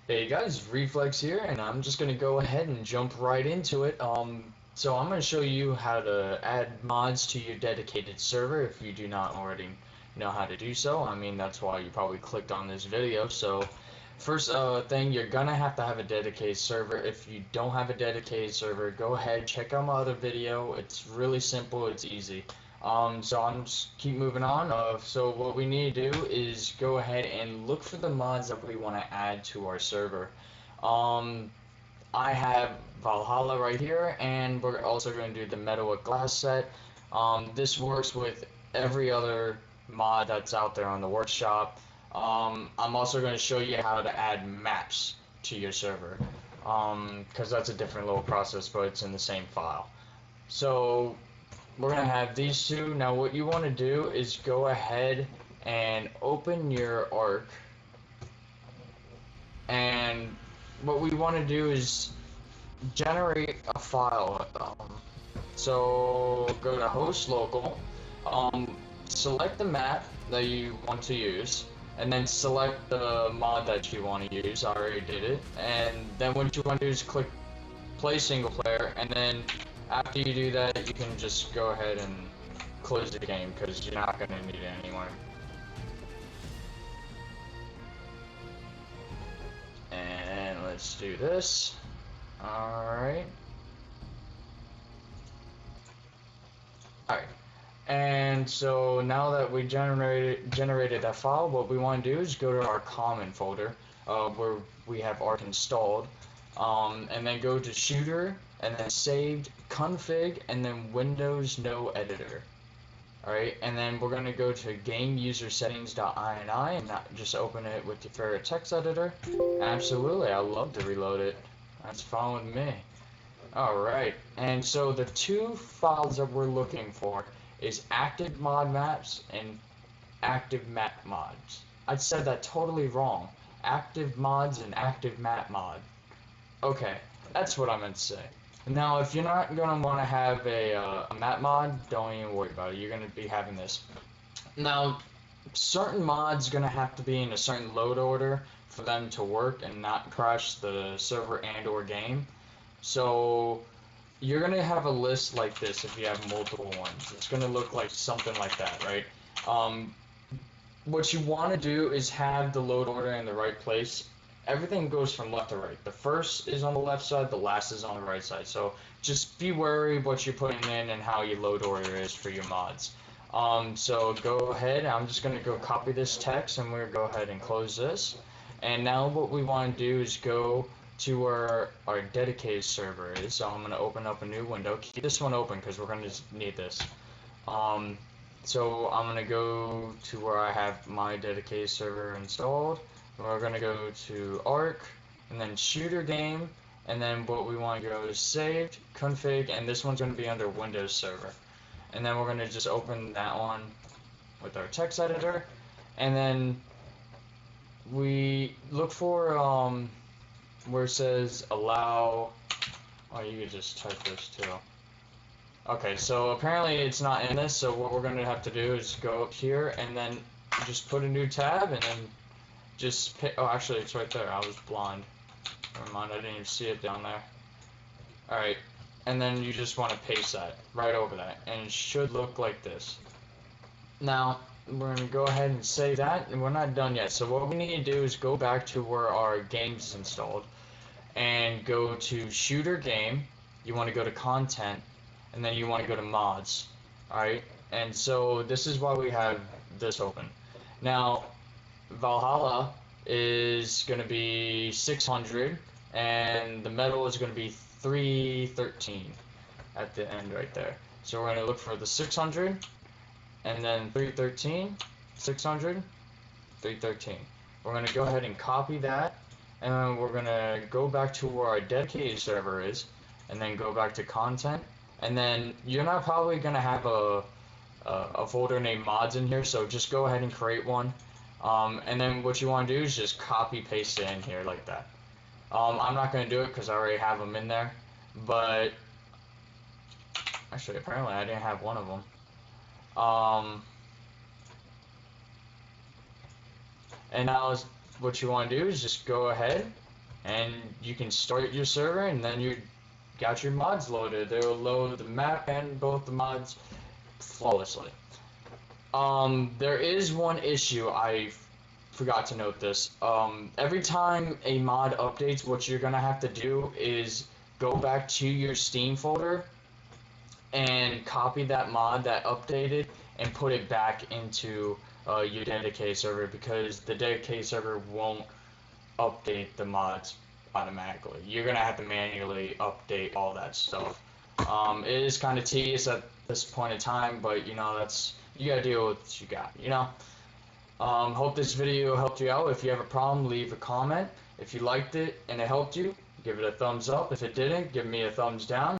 Hey guys, Reflex here, and I'm just gonna go ahead and jump right into it. So I'm gonna show you how to add mods to your dedicated server if you do not already know how to do so. I mean, that's why you probably clicked on this video. So first thing, you're gonna have to have a dedicated server. If you don't have a dedicated server, go ahead, check out my other video. It's really simple, it's easy. So I'm just keep moving on. So what we need to do is go ahead and look for the mods that we want to add to our server. Um, I have Valhalla right here, and we're also going to do the metal with glass set. This works with every other mod that's out there on the workshop. I'm also going to show you how to add maps to your server, because that's a different little process, but it's in the same file. So we're gonna have these two. Now what you want to do is go ahead and open your Ark, and what we want to do is generate a file. So go to host local, select the map that you want to use, and then select the mod that you want to use. I already did it. And then what you want to do is click play single player, and then after you do that, you can just go ahead and close the game because you're not going to need it anymore. And let's do this. Alright. Alright. And so now that we generated that file, what we want to do is go to our common folder where we have Ark installed, and then go to shooter, and then saved, config, and then Windows no editor. Alright, and then we're going to go to game user settings.ini and not just open it with your favorite text editor. Absolutely, I love to reload it. That's fine with me. Alright, and so the two files that we're looking for is active mod maps and active map mods. I said that totally wrong. Active mods and active map mod. Okay, that's what I meant to say. Now, if you're not going to want to have a map mod, don't even worry about it. You're going to be having this. Now, certain mods going to have to be in a certain load order for them to work and not crash the server and or game. So, you're going to have a list like this if you have multiple ones. It's going to look like something like that, right? What you want to do is have the load order in the right place. Everything goes from left to right. The first is on the left side, the last is on the right side. So just be wary of what you're putting in and how your load order is for your mods. So go ahead, I'm just going to go copy this text and we're going to go ahead and close this. And now what we want to do is go to where our dedicated server is. So I'm going to open up a new window. Keep this one open because we're going to need this. So I'm going to go to where I have my dedicated server installed. We're going to go to Ark, and then shooter game, and then what we want to go is saved, config, and this one's going to be under Windows Server. And then we're going to just open that one with our text editor, and then we look for where it says allow. Oh, you could just type this too. Okay, so apparently it's not in this, so what we're going to have to do is go up here and then just put a new tab and then just pick, oh actually it's right there, I was blind. Never mind, I didn't even see it down there. Alright, and then you just want to paste that right over that, and it should look like this. Now, we're going to go ahead and save that, and we're not done yet, so what we need to do is go back to where our game's installed, and go to shooter game, you want to go to content, and then you want to go to mods. Alright, and so this is why we have this open. Now, Valhalla is going to be 600, and the metal is going to be 313 at the end right there. So we're going to look for the 600, and then 313, 600, 313. We're going to go ahead and copy that, and then we're going to go back to where our dedicated server is, and then go back to content, and then you're not probably going to have a folder named mods in here, so just go ahead and create one. And then what you want to do is just copy paste it in here like that. I'm not going to do it because I already have them in there, but actually apparently I didn't have one of them. And now what you want to do is just go ahead and you can start your server, and then you got your mods loaded. They'll load the map and both the mods flawlessly. There is one issue. I forgot to note this. Every time a mod updates, what you're gonna have to do is go back to your Steam folder and copy that mod that updated and put it back into your dedicated server, because the dedicated server won't update the mods automatically. You're gonna have to manually update all that stuff. It is kind of tedious at this point in time, but you know, you gotta deal with what you got, you know. Hope this video helped you out. If you have a problem, leave a comment. If you liked it and it helped you, give it a thumbs up. If it didn't, give me a thumbs down.